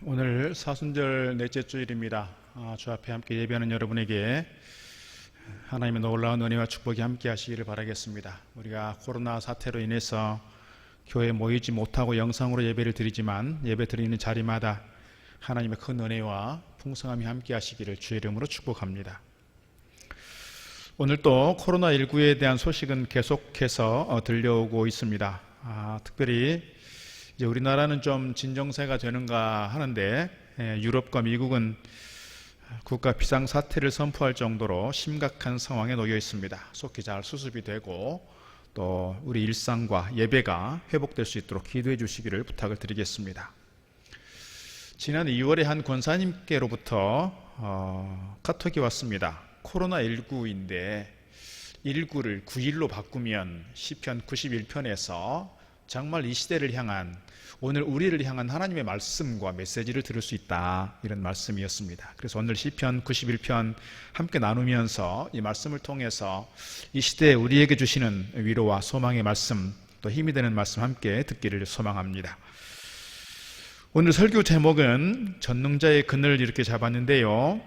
오늘 사순절 넷째 주일입니다. 주 앞에 함께 예배하는 여러분에게 하나님의 놀라운 은혜와 축복이 함께 하시기를 바라겠습니다. 우리가 코로나 사태로 인해서 교회에 모이지 못하고 영상으로 예배를 드리지만 예배 드리는 자리마다 하나님의 큰 은혜와 풍성함이 함께 하시기를 주의 이름으로 축복합니다. 오늘 또 코로나19에 대한 소식은 계속해서 들려오고 있습니다. 특별히 이제 우리나라는 좀 진정세가 되는가 하는데 유럽과 미국은 국가 비상사태를 선포할 정도로 심각한 상황에 놓여 있습니다. 속히 잘 수습이 되고 또 우리 일상과 예배가 회복될 수 있도록 기도해 주시기를 부탁을 드리겠습니다. 지난 2월에 한 권사님께로부터 카톡이 왔습니다. 코로나19인데 19를 9일로 바꾸면 시편 91편에서 정말 이 시대를 향한, 오늘 우리를 향한 하나님의 말씀과 메시지를 들을 수 있다, 이런 말씀이었습니다. 그래서 오늘 시편 91편 함께 나누면서 이 말씀을 통해서 이 시대에 우리에게 주시는 위로와 소망의 말씀, 또 힘이 되는 말씀 함께 듣기를 소망합니다. 오늘 설교 제목은 전능자의 그늘 이렇게 잡았는데요,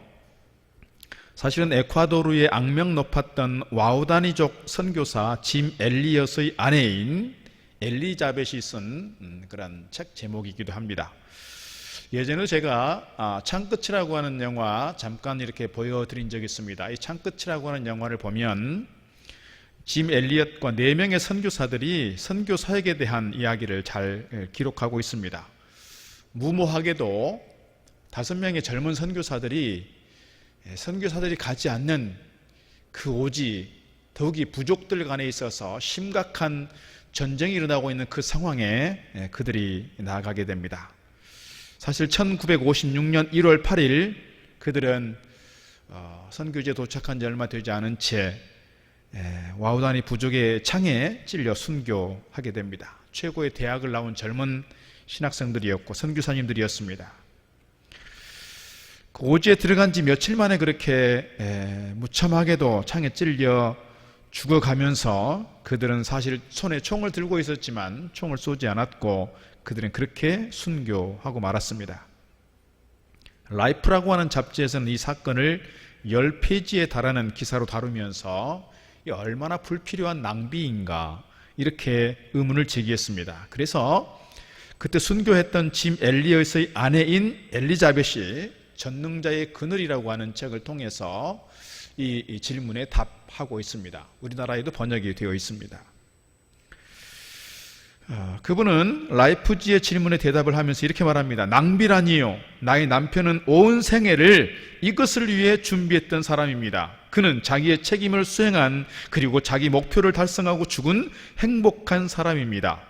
사실은 에콰도르의 악명 높았던 와우다니족 선교사 짐 엘리엇의 아내인 엘리자벳이 쓴 그런 책 제목이기도 합니다. 예전에 제가 창끝이라고 하는 영화 잠깐 이렇게 보여드린 적이 있습니다. 이 창끝이라고 하는 영화를 보면 짐 엘리엇과 4명의 선교사들이 선교 사역에 대한 이야기를 잘 기록하고 있습니다. 무모하게도 5명의 젊은 선교사들이 가지 않는 그 오지, 더욱이 부족들 간에 있어서 심각한 전쟁이 일어나고 있는 그 상황에 그들이 나아가게 됩니다. 사실 1956년 1월 8일 그들은 선교지에 도착한 지 얼마 되지 않은 채 와우다니 부족의 창에 찔려 순교하게 됩니다. 최고의 대학을 나온 젊은 신학생들이었고 선교사님들이었습니다. 그 오지에 들어간 지 며칠 만에 그렇게 무참하게도 창에 찔려 죽어가면서 그들은 사실 손에 총을 들고 있었지만 총을 쏘지 않았고 그들은 그렇게 순교하고 말았습니다. 라이프라고 하는 잡지에서는 이 사건을 10페이지에 달하는 기사로 다루면서 얼마나 불필요한 낭비인가 이렇게 의문을 제기했습니다. 그래서 그때 순교했던 짐 엘리엇의 아내인 엘리자벳이 전능자의 그늘이라고 하는 책을 통해서 이 질문에 답하고 있습니다. 우리나라에도 번역이 되어 있습니다. 그분은 라이프지의 질문에 대답을 하면서 이렇게 말합니다. 낭비라니요, 나의 남편은 온 생애를 이것을 위해 준비했던 사람입니다. 그는 자기의 책임을 수행한, 그리고 자기 목표를 달성하고 죽은 행복한 사람입니다.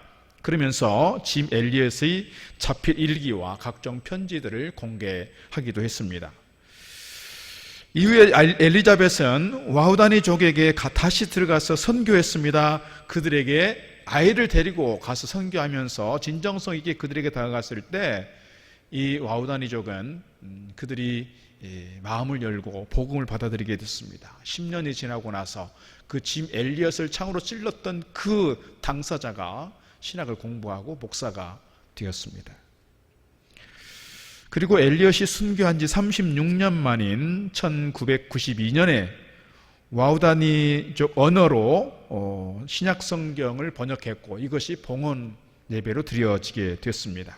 그러면서 짐 엘리엇의 자필 일기와 각종 편지들을 공개하기도 했습니다. 이후에 엘리자벳은 와우다니족에게 다시 들어가서 선교했습니다. 그들에게 아이를 데리고 가서 선교하면서 진정성 있게 그들에게 다가갔을 때 이 와우다니족은 그들이 마음을 열고 복음을 받아들이게 됐습니다. 10년이 지나고 나서 그 짐 엘리엇을 창으로 찔렀던 그 당사자가 신학을 공부하고 목사가 되었습니다. 그리고 엘리엇이 순교한 지 36년 만인 1992년에 와우다니족 언어로 신약 성경을 번역했고 이것이 봉헌 예배로 드려지게 됐습니다.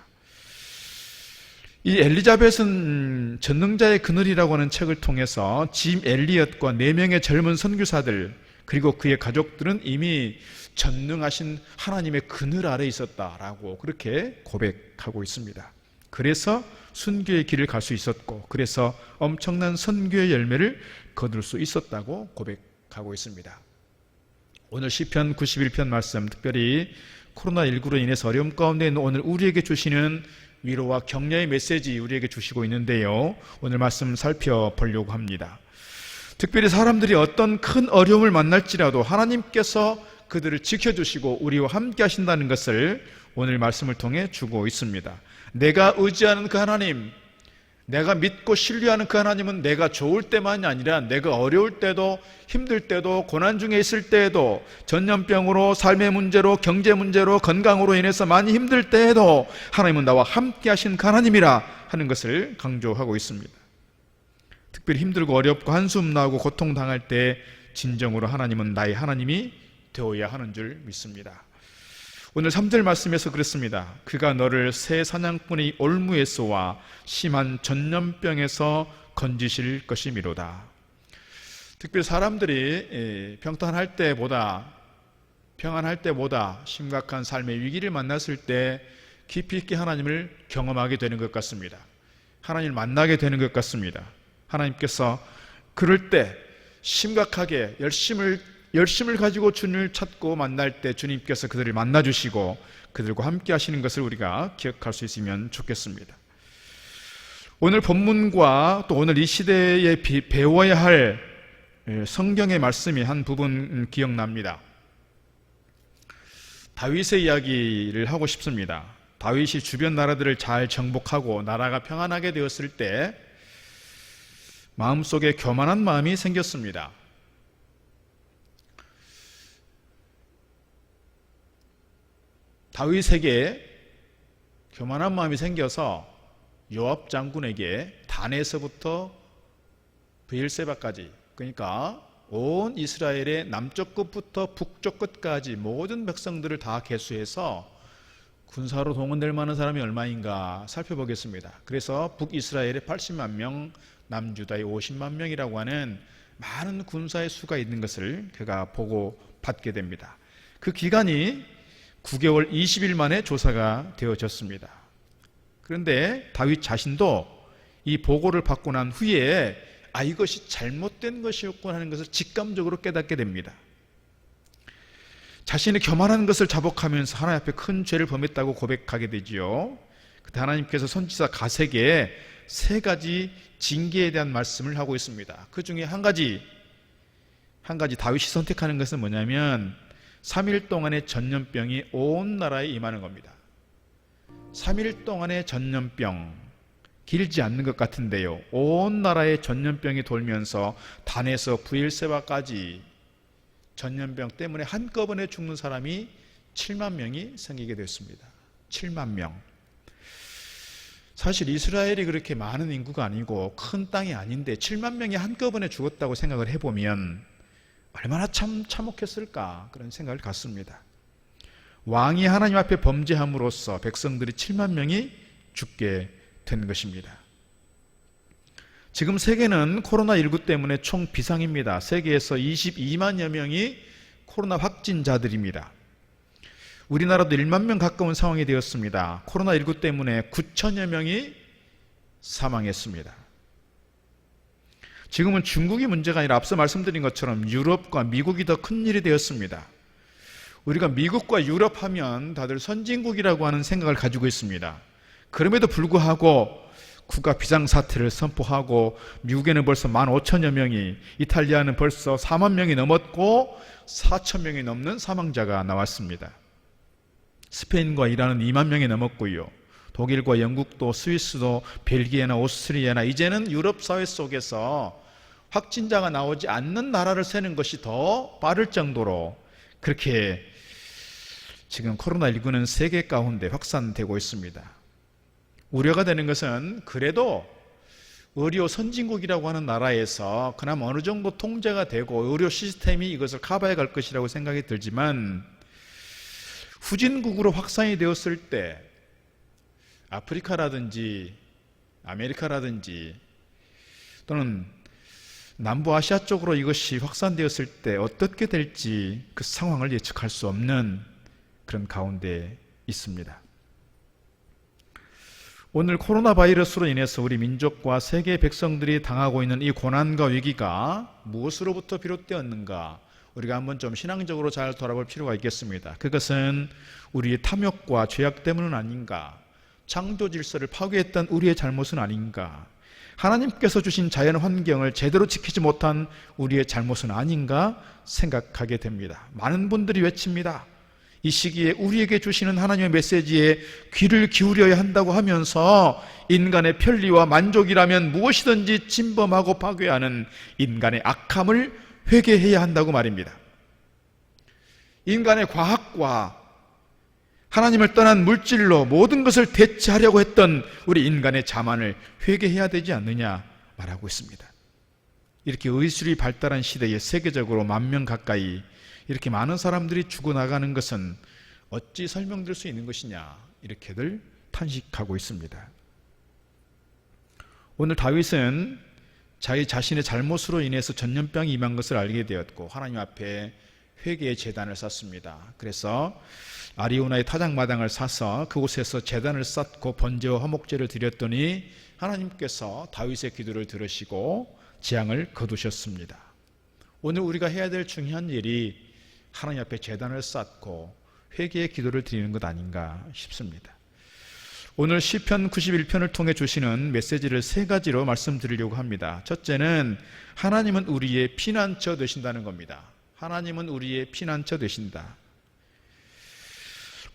이 엘리자벳은 전능자의 그늘이라고 하는 책을 통해서 짐 엘리엇과 4명의 젊은 선교사들 그리고 그의 가족들은 이미 전능하신 하나님의 그늘 아래 있었다라고 그렇게 고백하고 있습니다. 그래서 순교의 길을 갈 수 있었고 그래서 엄청난 선교의 열매를 거둘 수 있었다고 고백하고 있습니다. 오늘 시편 91편 말씀, 특별히 코로나19로 인해서 어려움 가운데 있는 오늘 우리에게 주시는 위로와 격려의 메시지 우리에게 주시고 있는데요, 오늘 말씀 살펴보려고 합니다. 특별히 사람들이 어떤 큰 어려움을 만날지라도 하나님께서 그들을 지켜주시고 우리와 함께 하신다는 것을 오늘 말씀을 통해 주고 있습니다. 내가 의지하는 그 하나님, 내가 믿고 신뢰하는 그 하나님은 내가 좋을 때만이 아니라 내가 어려울 때도, 힘들 때도, 고난 중에 있을 때에도, 전염병으로, 삶의 문제로, 경제 문제로, 건강으로 인해서 많이 힘들 때에도 하나님은 나와 함께 하신 그 하나님이라 하는 것을 강조하고 있습니다. 특별히 힘들고 어렵고 한숨 나고 고통당할 때 진정으로 하나님은 나의 하나님이 되어야 하는 줄 믿습니다. 오늘 3절 말씀에서 그랬습니다. 그가 너를 새 사냥꾼의 올무에서와 심한 전염병에서 건지실 것이미로다. 특별히 사람들이 평안할 때보다 심각한 삶의 위기를 만났을 때 깊이 있게 하나님을 경험하게 되는 것 같습니다. 하나님을 만나게 되는 것 같습니다. 하나님께서 그럴 때 심각하게 열심을 가지고 주님을 찾고 만날 때 주님께서 그들을 만나주시고 그들과 함께 하시는 것을 우리가 기억할 수 있으면 좋겠습니다. 오늘 본문과 또 오늘 이 시대에 배워야 할 성경의 말씀이 한 부분 기억납니다. 다윗의 이야기를 하고 싶습니다. 다윗이 주변 나라들을 잘 정복하고 나라가 평안하게 되었을 때 마음속에 교만한 마음이 생겼습니다. 다윗에게 교만한 마음이 생겨서 요압 장군에게 단에서부터 브엘세바까지, 그러니까 온 이스라엘의 남쪽 끝부터 북쪽 끝까지 모든 백성들을 다 계수해서 군사로 동원될 만한 사람이 얼마인가 살펴보겠습니다. 그래서 북이스라엘의 80만 명, 남유다의 50만 명이라고 하는 많은 군사의 수가 있는 것을 그가 보고 받게 됩니다. 그 기간이 9개월 20일 만에 조사가 되어졌습니다. 그런데 다윗 자신도 이 보고를 받고 난 후에 이것이 잘못된 것이었구나 하는 것을 직감적으로 깨닫게 됩니다. 자신의 교만한 것을 자복하면서 하나님 앞에 큰 죄를 범했다고 고백하게 되지요. 그때 하나님께서 선지자 가세에게 3가지 징계에 대한 말씀을 하고 있습니다. 그 중에 한 가지 다윗이 선택하는 것은 뭐냐면 3일 동안의 전염병이 온 나라에 임하는 겁니다. 3일 동안의 전염병, 길지 않는 것 같은데요, 온 나라에 전염병이 돌면서 단에서 브엘세바까지 전염병 때문에 한꺼번에 죽는 사람이 7만 명이 생기게 됐습니다. 7만 명. 사실 이스라엘이 그렇게 많은 인구가 아니고 큰 땅이 아닌데 7만 명이 한꺼번에 죽었다고 생각을 해보면 얼마나 참혹했을까 그런 생각을 갖습니다. 왕이 하나님 앞에 범죄함으로써 백성들이 7만 명이 죽게 된 것입니다. 지금 세계는 코로나19 때문에 총 비상입니다. 세계에서 22만여 명이 코로나 확진자들입니다. 우리나라도 1만 명 가까운 상황이 되었습니다. 코로나19 때문에 9천여 명이 사망했습니다. 지금은 중국이 문제가 아니라 앞서 말씀드린 것처럼 유럽과 미국이 더 큰 일이 되었습니다. 우리가 미국과 유럽 하면 다들 선진국이라고 하는 생각을 가지고 있습니다. 그럼에도 불구하고 국가 비상사태를 선포하고 미국에는 벌써 15,000여 명이, 이탈리아는 벌써 4만 명이 넘었고 4천 명이 넘는 사망자가 나왔습니다. 스페인과 이란은 2만 명이 넘었고요. 독일과 영국도 스위스도 벨기에나 오스트리아나 이제는 유럽 사회 속에서 확진자가 나오지 않는 나라를 세는 것이 더 빠를 정도로 그렇게 지금 코로나19는 세계 가운데 확산되고 있습니다. 우려가 되는 것은 그래도 의료 선진국이라고 하는 나라에서 그나마 어느 정도 통제가 되고 의료 시스템이 이것을 커버해 갈 것이라고 생각이 들지만 후진국으로 확산이 되었을 때 아프리카라든지 아메리카라든지 또는 남부아시아 쪽으로 이것이 확산되었을 때 어떻게 될지 그 상황을 예측할 수 없는 그런 가운데 있습니다. 오늘 코로나 바이러스로 인해서 우리 민족과 세계 백성들이 당하고 있는 이 고난과 위기가 무엇으로부터 비롯되었는가, 우리가 한번 좀 신앙적으로 잘 돌아볼 필요가 있겠습니다. 그것은 우리의 탐욕과 죄악 때문은 아닌가, 창조 질서를 파괴했던 우리의 잘못은 아닌가, 하나님께서 주신 자연 환경을 제대로 지키지 못한 우리의 잘못은 아닌가 생각하게 됩니다. 많은 분들이 외칩니다. 이 시기에 우리에게 주시는 하나님의 메시지에 귀를 기울여야 한다고 하면서 인간의 편리와 만족이라면 무엇이든지 침범하고 파괴하는 인간의 악함을 회개해야 한다고 말입니다. 인간의 과학과 하나님을 떠난 물질로 모든 것을 대체하려고 했던 우리 인간의 자만을 회개해야 되지 않느냐 말하고 있습니다. 이렇게 의술이 발달한 시대에 세계적으로 10,000명 가까이 이렇게 많은 사람들이 죽어나가는 것은 어찌 설명될 수 있는 것이냐 이렇게들 탄식하고 있습니다. 오늘 다윗은 자기 자신의 잘못으로 인해서 전염병이 임한 것을 알게 되었고 하나님 앞에 회개의 제단을 쌓습니다. 그래서 아리우나의 타작마당을 사서 그곳에서 제단을 쌓고 번제와 화목제를 드렸더니 하나님께서 다윗의 기도를 들으시고 재앙을 거두셨습니다. 오늘 우리가 해야 될 중요한 일이 하나님 앞에 제단을 쌓고 회개의 기도를 드리는 것 아닌가 싶습니다. 오늘 시편 91편을 통해 주시는 메시지를 3가지로 말씀드리려고 합니다. 첫째는 하나님은 우리의 피난처 되신다는 겁니다. 하나님은 우리의 피난처 되신다.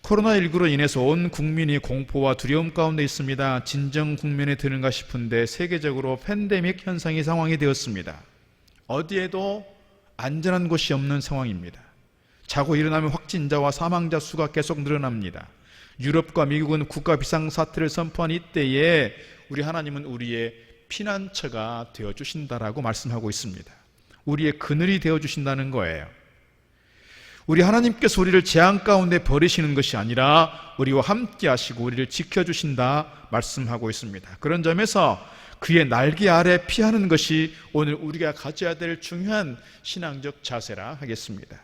코로나19로 인해서 온 국민이 공포와 두려움 가운데 있습니다. 진정 국면에 드는가 싶은데 세계적으로 팬데믹 현상이 상황이 되었습니다. 어디에도 안전한 곳이 없는 상황입니다. 자고 일어나면 확진자와 사망자 수가 계속 늘어납니다. 유럽과 미국은 국가 비상사태를 선포한 이때에 우리 하나님은 우리의 피난처가 되어주신다라고 말씀하고 있습니다. 우리의 그늘이 되어주신다는 거예요. 우리 하나님께서 우리를 재앙 가운데 버리시는 것이 아니라 우리와 함께 하시고 우리를 지켜주신다 말씀하고 있습니다. 그런 점에서 그의 날개 아래 피하는 것이 오늘 우리가 가져야 될 중요한 신앙적 자세라 하겠습니다.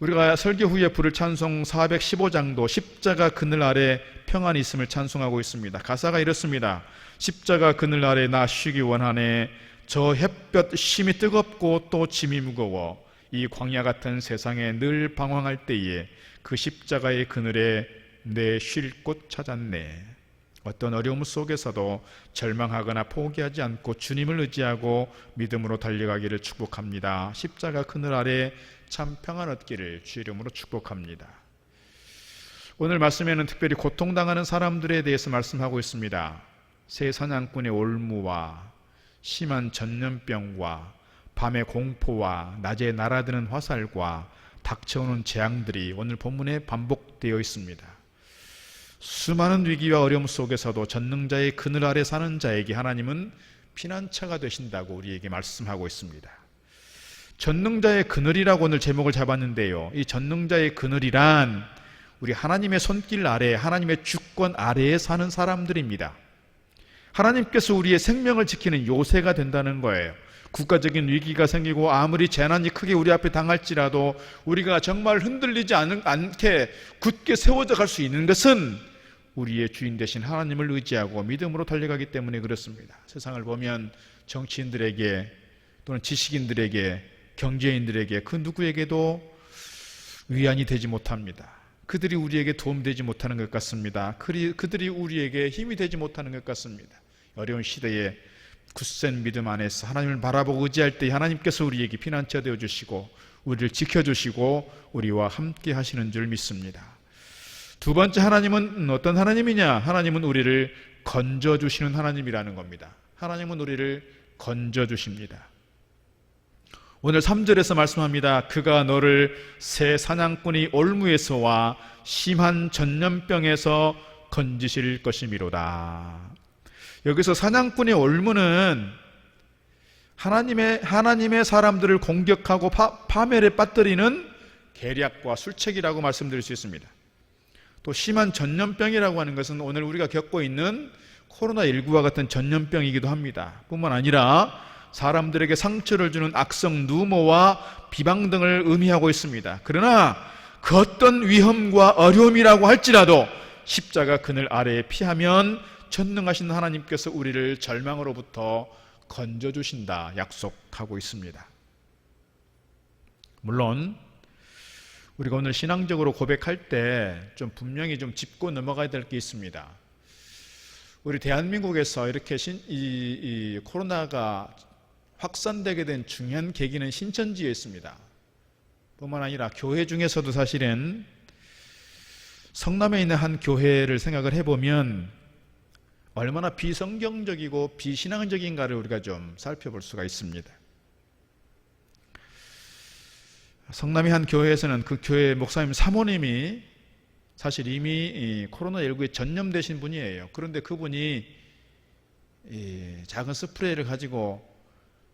우리가 설교 후에 부를 찬송 415장도 십자가 그늘 아래 평안이 있음을 찬송하고 있습니다. 가사가 이렇습니다. 십자가 그늘 아래 나 쉬기 원하네. 저 햇볕 심이 뜨겁고 또 짐이 무거워 이 광야 같은 세상에 늘 방황할 때에 그 십자가의 그늘에 내 쉴 곳 찾았네. 어떤 어려움 속에서도 절망하거나 포기하지 않고 주님을 의지하고 믿음으로 달려가기를 축복합니다. 십자가 그늘 아래 참 평안 얻기를 주 이름으로 축복합니다. 오늘 말씀에는 특별히 고통당하는 사람들에 대해서 말씀하고 있습니다. 새 사냥꾼의 올무와 심한 전염병과 밤의 공포와 낮에 날아드는 화살과 닥쳐오는 재앙들이 오늘 본문에 반복되어 있습니다. 수많은 위기와 어려움 속에서도 전능자의 그늘 아래 사는 자에게 하나님은 피난처가 되신다고 우리에게 말씀하고 있습니다. 전능자의 그늘이라고 오늘 제목을 잡았는데요, 이 전능자의 그늘이란 우리 하나님의 손길 아래, 하나님의 주권 아래에 사는 사람들입니다. 하나님께서 우리의 생명을 지키는 요새가 된다는 거예요. 국가적인 위기가 생기고 아무리 재난이 크게 우리 앞에 당할지라도 우리가 정말 흔들리지 않게 굳게 세워져 갈 수 있는 것은 우리의 주인 되신 하나님을 의지하고 믿음으로 달려가기 때문에 그렇습니다. 세상을 보면 정치인들에게 또는 지식인들에게 경제인들에게 그 누구에게도 위안이 되지 못합니다. 그들이 우리에게 도움되지 못하는 것 같습니다. 그들이 우리에게 힘이 되지 못하는 것 같습니다. 어려운 시대에 굳센 믿음 안에서 하나님을 바라보고 의지할 때 하나님께서 우리에게 피난처 되어주시고 우리를 지켜주시고 우리와 함께 하시는 줄 믿습니다. 두 번째, 하나님은 어떤 하나님이냐? 하나님은 우리를 건져주시는 하나님이라는 겁니다. 하나님은 우리를 건져주십니다. 오늘 3절에서 말씀합니다. 그가 너를 새 사냥꾼이 올무에서와 심한 전염병에서 건지실 것이미로다. 여기서 사냥꾼의 올무는 하나님의 사람들을 공격하고 파멸에 빠뜨리는 계략과 술책이라고 말씀드릴 수 있습니다. 또 심한 전염병이라고 하는 것은 오늘 우리가 겪고 있는 코로나19와 같은 전염병이기도 합니다. 뿐만 아니라 사람들에게 상처를 주는 악성 누모와 비방 등을 의미하고 있습니다. 그러나 그 어떤 위험과 어려움이라고 할지라도 십자가 그늘 아래에 피하면 전능하신 하나님께서 우리를 절망으로부터 건져주신다 약속하고 있습니다. 물론 우리가 오늘 신앙적으로 고백할 때 좀 분명히 좀 짚고 넘어가야 될 게 있습니다. 우리 대한민국에서 이렇게 이 코로나가 확산되게 된 중요한 계기는 신천지에 있습니다. 뿐만 아니라 교회 중에서도 사실은 성남에 있는 한 교회를 생각을 해보면 얼마나 비성경적이고 비신앙적인가를 우리가 좀 살펴볼 수가 있습니다. 성남의 한 교회에서는 그 교회 목사님 사모님이 사실 이미 코로나19에 전염되신 분이에요. 그런데 그분이 작은 스프레이를 가지고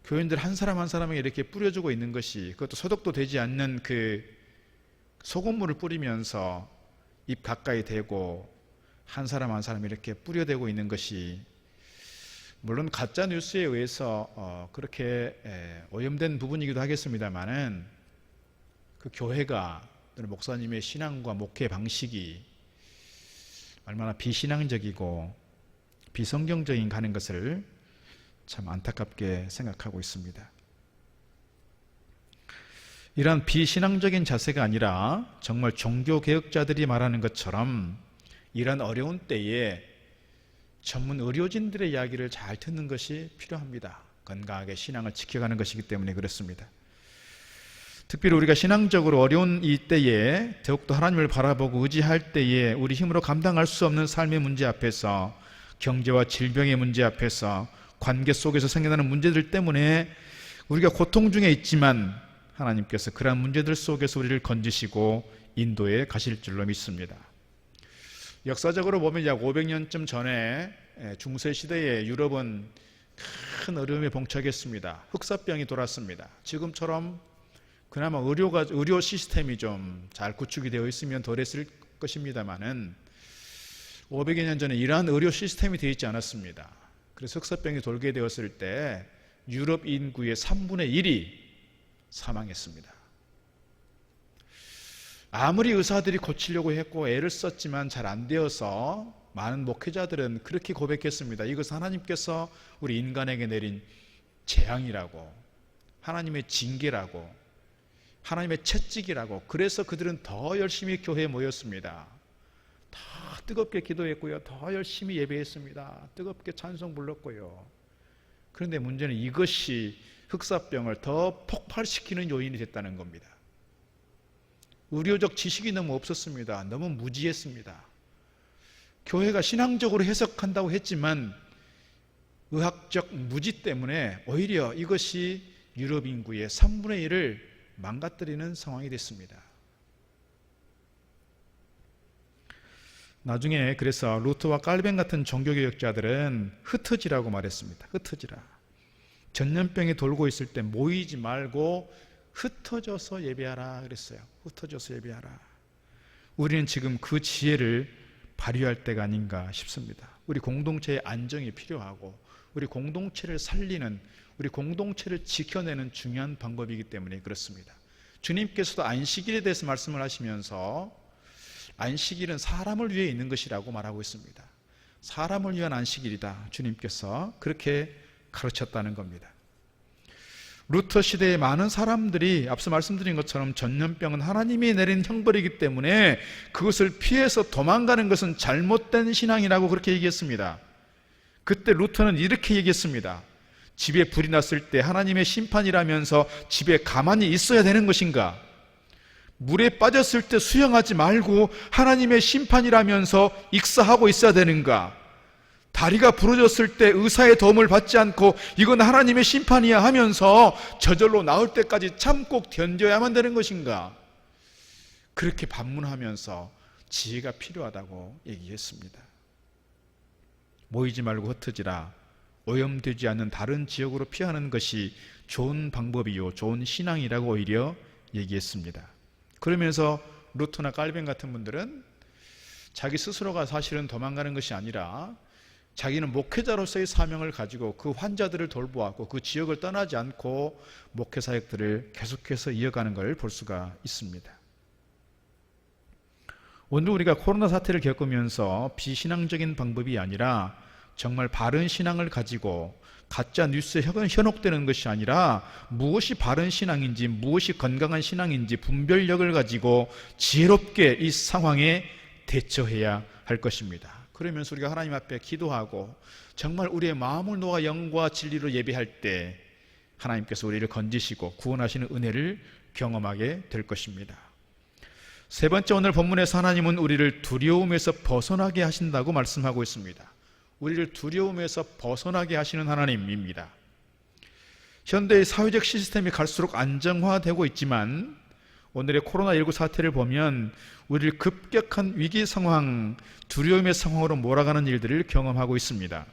교인들 한 사람 한 사람에게 이렇게 뿌려주고 있는 것이, 그것도 소독도 되지 않는 그 소금물을 뿌리면서 입 가까이 대고 한 사람 한 사람 이렇게 뿌려대고 있는 것이, 물론 가짜 뉴스에 의해서 그렇게 오염된 부분이기도 하겠습니다만은, 그 교회가 또는 목사님의 신앙과 목회 방식이 얼마나 비신앙적이고 비성경적인 가는 것을 참 안타깝게 생각하고 있습니다. 이러한 비신앙적인 자세가 아니라 정말 종교개혁자들이 말하는 것처럼 이러한 어려운 때에 전문 의료진들의 이야기를 잘 듣는 것이 필요합니다. 건강하게 신앙을 지켜가는 것이기 때문에 그렇습니다. 특별히 우리가 신앙적으로 어려운 이 때에 더욱더 하나님을 바라보고 의지할 때에 우리 힘으로 감당할 수 없는 삶의 문제 앞에서, 경제와 질병의 문제 앞에서, 관계 속에서 생겨나는 문제들 때문에 우리가 고통 중에 있지만 하나님께서 그러한 문제들 속에서 우리를 건지시고 인도에 가실 줄로 믿습니다. 역사적으로 보면 약 500년쯤 전에 중세시대에 유럽은 큰 어려움에 봉착했습니다. 흑사병이 돌았습니다. 지금처럼 그나마 의료 시스템이 좀 잘 구축이 되어 있으면 덜했을 것입니다만은 500여 년 전에 이러한 의료 시스템이 되어 있지 않았습니다. 그래서 흑사병이 돌게 되었을 때 유럽 인구의 3분의 1이 사망했습니다. 아무리 의사들이 고치려고 했고 애를 썼지만 잘 안 되어서 많은 목회자들은 그렇게 고백했습니다. 이것은 하나님께서 우리 인간에게 내린 재앙이라고, 하나님의 징계라고, 하나님의 채찍이라고. 그래서 그들은 더 열심히 교회에 모였습니다. 더 뜨겁게 기도했고요, 더 열심히 예배했습니다. 뜨겁게 찬송 불렀고요. 그런데 문제는 이것이 흑사병을 더 폭발시키는 요인이 됐다는 겁니다. 의료적 지식이 너무 없었습니다. 너무 무지했습니다. 교회가 신앙적으로 해석한다고 했지만 의학적 무지 때문에 오히려 이것이 유럽 인구의 3분의 1을 망가뜨리는 상황이 됐습니다. 나중에 그래서 루터와 칼빈 같은 종교개혁자들은 흩어지라고 말했습니다. 흩어지라. 전염병이 돌고 있을 때 모이지 말고 흩어져서 예배하라 그랬어요. 흩어져서 예배하라. 우리는 지금 그 지혜를 발휘할 때가 아닌가 싶습니다. 우리 공동체의 안정이 필요하고 우리 공동체를 살리는, 우리 공동체를 지켜내는 중요한 방법이기 때문에 그렇습니다. 주님께서도 안식일에 대해서 말씀을 하시면서 안식일은 사람을 위해 있는 것이라고 말하고 있습니다. 사람을 위한 안식일이다. 주님께서 그렇게 가르쳤다는 겁니다. 루터 시대의 많은 사람들이 앞서 말씀드린 것처럼 전염병은 하나님이 내린 형벌이기 때문에 그것을 피해서 도망가는 것은 잘못된 신앙이라고 그렇게 얘기했습니다. 그때 루터는 이렇게 얘기했습니다. 집에 불이 났을 때 하나님의 심판이라면서 집에 가만히 있어야 되는 것인가? 물에 빠졌을 때 수영하지 말고 하나님의 심판이라면서 익사하고 있어야 되는가? 다리가 부러졌을 때 의사의 도움을 받지 않고 이건 하나님의 심판이야 하면서 저절로 나을 때까지 참고 견뎌야만 되는 것인가? 그렇게 반문하면서 지혜가 필요하다고 얘기했습니다. 모이지 말고 흩어지라. 오염되지 않는 다른 지역으로 피하는 것이 좋은 방법이요, 좋은 신앙이라고 오히려 얘기했습니다. 그러면서 루터나 칼빈 같은 분들은 자기 스스로가 사실은 도망가는 것이 아니라 자기는 목회자로서의 사명을 가지고 그 환자들을 돌보았고 그 지역을 떠나지 않고 목회 사역들을 계속해서 이어가는 걸 볼 수가 있습니다. 오늘 우리가 코로나 사태를 겪으면서 비신앙적인 방법이 아니라 정말 바른 신앙을 가지고 가짜 뉴스에 현혹되는 것이 아니라 무엇이 바른 신앙인지, 무엇이 건강한 신앙인지 분별력을 가지고 지혜롭게 이 상황에 대처해야 할 것입니다. 그러면서 우리가 하나님 앞에 기도하고 정말 우리의 마음을 놓아 영과 진리로 예배할 때 하나님께서 우리를 건지시고 구원하시는 은혜를 경험하게 될 것입니다. 세 번째, 오늘 본문에서 하나님은 우리를 두려움에서 벗어나게 하신다고 말씀하고 있습니다. 우리를 두려움에서 벗어나게 하시는 하나님입니다. 현대의 사회적 시스템이 갈수록 안정화되고 있지만 오늘의 코로나19 사태를 보면 우리를 급격한 위기 상황, 두려움의 상황으로 몰아가는 일들을 경험하고 있습니다.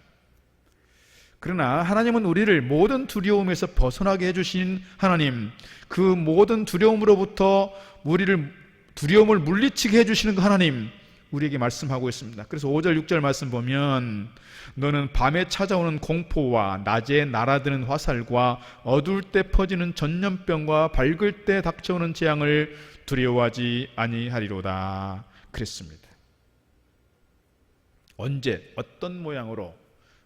그러나 하나님은 우리를 모든 두려움에서 벗어나게 해주신 하나님, 그 모든 두려움으로부터 우리를 두려움을 물리치게 해주시는 그 하나님, 우리에게 말씀하고 있습니다. 그래서 5절 6절 말씀 보면 너는 밤에 찾아오는 공포와 낮에 날아드는 화살과 어두울 때 퍼지는 전염병과 밝을 때 닥쳐오는 재앙을 두려워하지 아니하리로다 그랬습니다. 언제 어떤 모양으로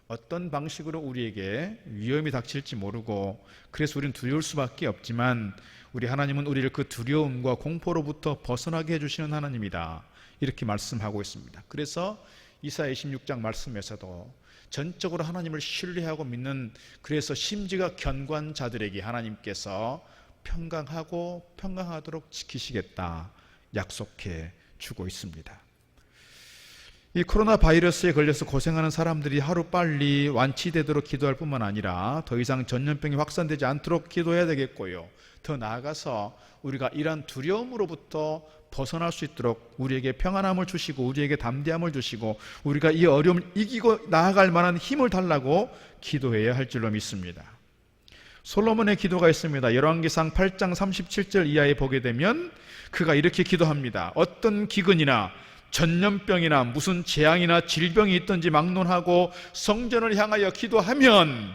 어떤 방식으로 우리에게 위험이 닥칠지 모르고 그래서 우리는 두려울 수밖에 없지만 우리 하나님은 우리를 그 두려움과 공포로부터 벗어나게 해주시는 하나님이다 이렇게 말씀하고 있습니다. 그래서 이사야 26장 말씀에서도 전적으로 하나님을 신뢰하고 믿는 그래서 심지가 견고한 자들에게 하나님께서 평강하고 평강하도록 지키시겠다 약속해 주고 있습니다. 이 코로나 바이러스에 걸려서 고생하는 사람들이 하루빨리 완치되도록 기도할 뿐만 아니라 더 이상 전염병이 확산되지 않도록 기도해야 되겠고요. 더 나아가서 우리가 이러한 두려움으로부터 벗어날 수 있도록 우리에게 평안함을 주시고 우리에게 담대함을 주시고 우리가 이 어려움을 이기고 나아갈 만한 힘을 달라고 기도해야 할 줄로 믿습니다. 솔로몬의 기도가 있습니다. 열왕기상 8장 37절 이하에 보게 되면 그가 이렇게 기도합니다. 어떤 기근이나 전염병이나 무슨 재앙이나 질병이 있든지 막론하고 성전을 향하여 기도하면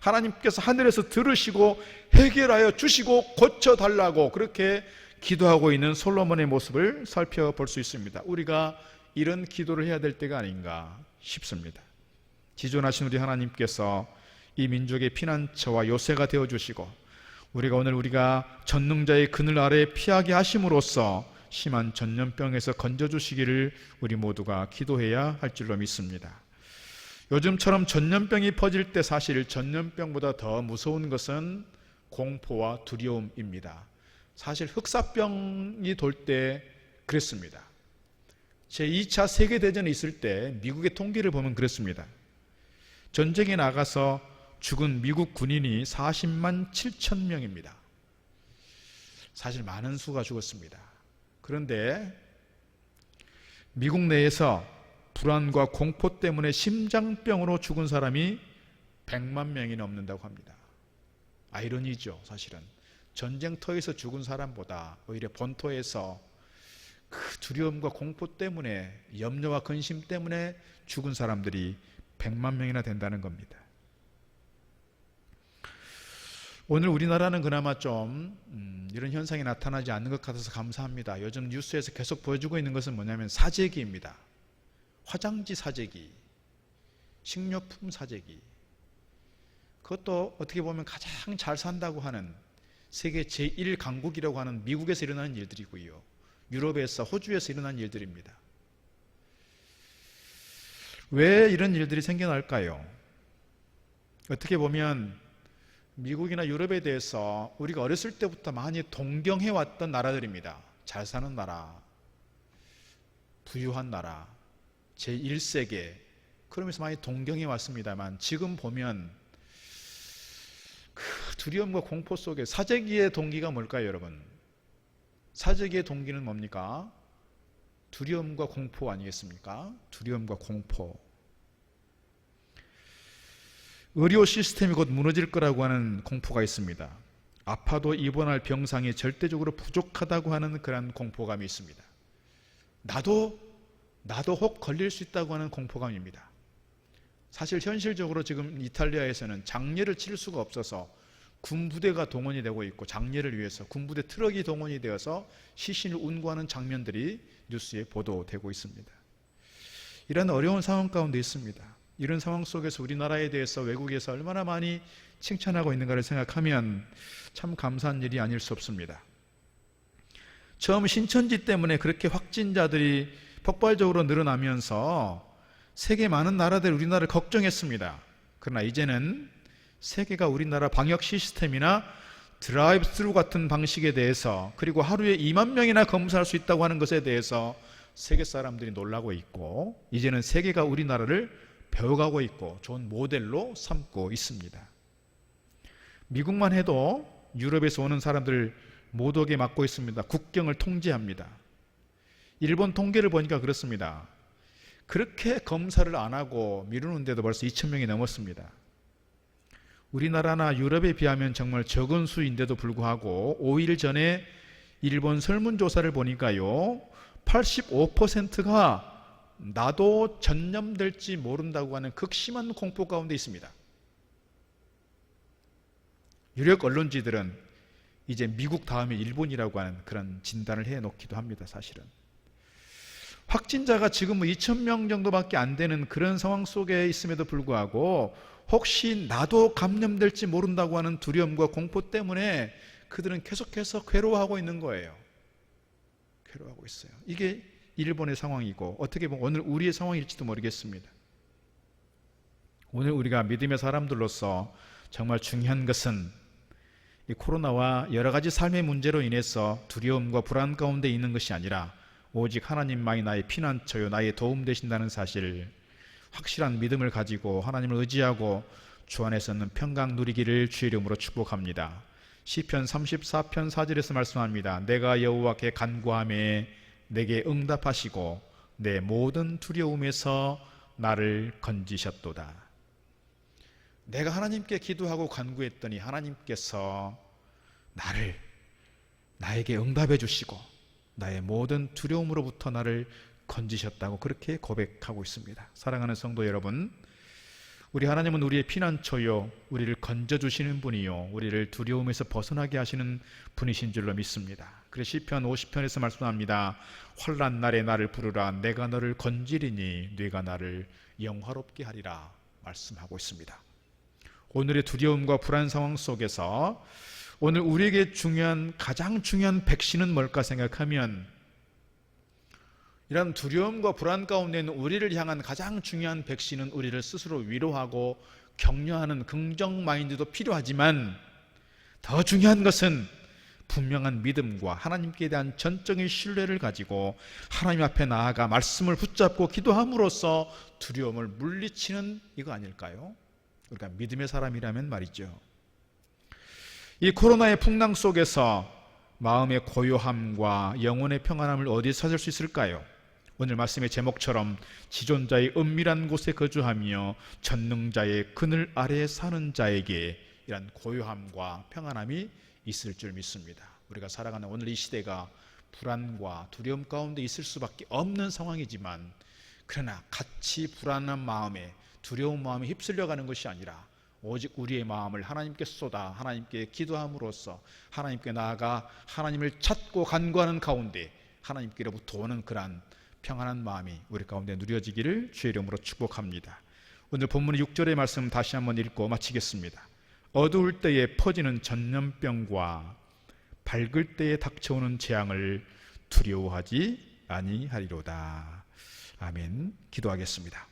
하나님께서 하늘에서 들으시고 해결하여 주시고 고쳐달라고 그렇게 기도하고 있는 솔로몬의 모습을 살펴볼 수 있습니다. 우리가 이런 기도를 해야 될 때가 아닌가 싶습니다. 지존하신 우리 하나님께서 이 민족의 피난처와 요새가 되어주시고 우리가 전능자의 그늘 아래에 피하게 하심으로써 심한 전염병에서 건져주시기를 우리 모두가 기도해야 할 줄로 믿습니다. 요즘처럼 전염병이 퍼질 때 사실 전염병보다 더 무서운 것은 공포와 두려움입니다. 사실 흑사병이 돌 때 그랬습니다. 제2차 세계대전이 있을 때 미국의 통계를 보면 그렇습니다. 전쟁에 나가서 죽은 미국 군인이 40만 7천 명입니다. 사실 많은 수가 죽었습니다. 그런데 미국 내에서 불안과 공포 때문에 심장병으로 죽은 사람이 100만 명이 넘는다고 합니다. 아이러니죠, 사실은. 전쟁터에서 죽은 사람보다 오히려 본토에서 그 두려움과 공포 때문에 염려와 근심 때문에 죽은 사람들이 100만 명이나 된다는 겁니다. 오늘 우리나라는 그나마 좀 이런 현상이 나타나지 않는 것 같아서 감사합니다. 요즘 뉴스에서 계속 보여주고 있는 것은 뭐냐면 사재기입니다. 화장지 사재기, 식료품 사재기. 그것도 어떻게 보면 가장 잘 산다고 하는 세계 제1강국이라고 하는 미국에서 일어나는 일들이고요. 유럽에서, 호주에서 일어난 일들입니다. 왜 이런 일들이 생겨날까요? 어떻게 보면 미국이나 유럽에 대해서 우리가 어렸을 때부터 많이 동경해왔던 나라들입니다. 잘 사는 나라, 부유한 나라, 제1세계 그러면서 많이 동경해왔습니다만 지금 보면 그 두려움과 공포 속에 사재기의 동기가 뭘까요, 여러분? 사재기의 동기는 뭡니까? 두려움과 공포 아니겠습니까? 두려움과 공포. 의료 시스템이 곧 무너질 거라고 하는 공포가 있습니다. 아파도 입원할 병상이 절대적으로 부족하다고 하는 그런 공포감이 있습니다. 나도 혹 걸릴 수 있다고 하는 공포감입니다. 사실 현실적으로 지금 이탈리아에서는 장례를 치를 수가 없어서 군부대가 동원이 되고 있고 장례를 위해서 군부대 트럭이 동원이 되어서 시신을 운구하는 장면들이 뉴스에 보도되고 있습니다. 이런 어려운 상황 가운데 있습니다. 이런 상황 속에서 우리나라에 대해서 외국에서 얼마나 많이 칭찬하고 있는가를 생각하면 참 감사한 일이 아닐 수 없습니다. 처음 신천지 때문에 그렇게 확진자들이 폭발적으로 늘어나면서 세계 많은 나라들이 우리나라를 걱정했습니다. 그러나 이제는 세계가 우리나라 방역 시스템이나 드라이브 스루 같은 방식에 대해서 그리고 하루에 2만 명이나 검사할 수 있다고 하는 것에 대해서 세계 사람들이 놀라고 있고 이제는 세계가 우리나라를 배워가고 있고 좋은 모델로 삼고 있습니다. 미국만 해도 유럽에서 오는 사람들 모독에 맞고 있습니다. 국경을 통제합니다. 일본 통계를 보니까 그렇습니다. 그렇게 검사를 안 하고 미루는데도 벌써 2,000명이 넘었습니다. 우리나라나 유럽에 비하면 정말 적은 수인데도 불구하고 5일 전에 일본 설문조사를 보니까요, 85%가 나도 전염될지 모른다고 하는 극심한 공포 가운데 있습니다. 유력 언론지들은 이제 미국 다음에 일본이라고 하는 그런 진단을 해놓기도 합니다. 사실은 확진자가 지금 2,000명 정도밖에 안 되는 그런 상황 속에 있음에도 불구하고 혹시 나도 감염될지 모른다고 하는 두려움과 공포 때문에 그들은 계속해서 괴로워하고 있는 거예요. 괴로워하고 있어요. 이게 일본의 상황이고 어떻게 보면 오늘 우리의 상황일지도 모르겠습니다. 오늘 우리가 믿음의 사람들로서 정말 중요한 것은 이 코로나와 여러 가지 삶의 문제로 인해서 두려움과 불안 가운데 있는 것이 아니라 오직 하나님만이 나의 피난처요 나의 도움 되신다는 사실, 확실한 믿음을 가지고 하나님을 의지하고 주 안에서는 평강 누리기를 주의 이름으로 축복합니다. 시편 34편 4절에서 말씀합니다. 내가 여호와께 간구하매 내게 응답하시고 내 모든 두려움에서 나를 건지셨도다. 내가 하나님께 기도하고 간구했더니 하나님께서 나에게 응답해 주시고 나의 모든 두려움으로부터 나를 건지셨다고 그렇게 고백하고 있습니다. 사랑하는 성도 여러분, 우리 하나님은 우리의 피난처요 우리를 건져주시는 분이요 우리를 두려움에서 벗어나게 하시는 분이신 줄로 믿습니다. 그래서 시편 50편에서 말씀합니다. 환난 날에 나를 부르라 내가 너를 건지리니 네가 나를 영화롭게 하리라 말씀하고 있습니다. 오늘의 두려움과 불안 상황 속에서 오늘 우리에게 가장 중요한 백신은 뭘까 생각하면, 이런 두려움과 불안 가운데 있는 우리를 향한 가장 중요한 백신은 우리를 스스로 위로하고 격려하는 긍정 마인드도 필요하지만 더 중요한 것은 분명한 믿음과 하나님께 대한 전적인 신뢰를 가지고 하나님 앞에 나아가 말씀을 붙잡고 기도함으로써 두려움을 물리치는 이거 아닐까요? 우리가 믿음의 사람이라면 말이죠. 이 코로나의 풍랑 속에서 마음의 고요함과 영혼의 평안함을 어디서 찾을 수 있을까요? 오늘 말씀의 제목처럼 지존자의 은밀한 곳에 거주하며 전능자의 그늘 아래에 사는 자에게 이런 고요함과 평안함이 있을 줄 믿습니다. 우리가 살아가는 오늘 이 시대가 불안과 두려움 가운데 있을 수밖에 없는 상황이지만, 그러나 같이 불안한 마음에 두려운 마음에 휩쓸려가는 것이 아니라 오직 우리의 마음을 하나님께 쏟아 하나님께 기도함으로써 하나님께 나아가 하나님을 찾고 간구하는 가운데 하나님께로부터 오는 그러한 평안한 마음이 우리 가운데 누려지기를 주의 이름으로 축복합니다. 오늘 본문 6절의 말씀 다시 한번 읽고 마치겠습니다. 어두울 때에 퍼지는 전염병과 밝을 때에 닥쳐오는 재앙을 두려워하지 아니하리로다. 아멘. 기도하겠습니다.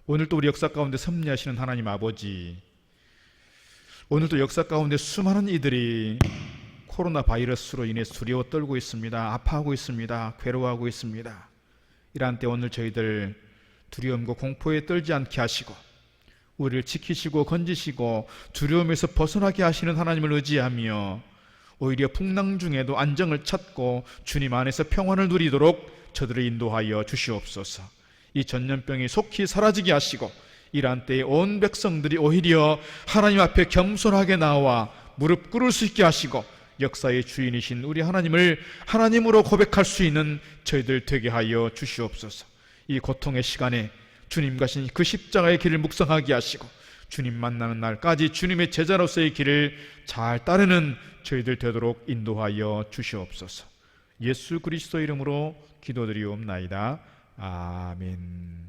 오늘도 우리 역사 가운데 섭리하시는 하나님 아버지, 오늘도 역사 가운데 수많은 이들이 코로나 바이러스로 인해 두려워 떨고 있습니다. 아파하고 있습니다. 괴로워하고 있습니다. 이러한 때 오늘 저희들 두려움과 공포에 떨지 않게 하시고 우리를 지키시고 건지시고 두려움에서 벗어나게 하시는 하나님을 의지하며 오히려 풍랑 중에도 안정을 찾고 주님 안에서 평안을 누리도록 저들을 인도하여 주시옵소서. 이 전염병이 속히 사라지게 하시고 이러한 때에 온 백성들이 오히려 하나님 앞에 겸손하게 나와 무릎 꿇을 수 있게 하시고 역사의 주인이신 우리 하나님을 하나님으로 고백할 수 있는 저희들 되게 하여 주시옵소서. 이 고통의 시간에 주님 가신 그 십자가의 길을 묵상하게 하시고 주님 만나는 날까지 주님의 제자로서의 길을 잘 따르는 저희들 되도록 인도하여 주시옵소서. 예수 그리스도 이름으로 기도드리옵나이다. 아멘.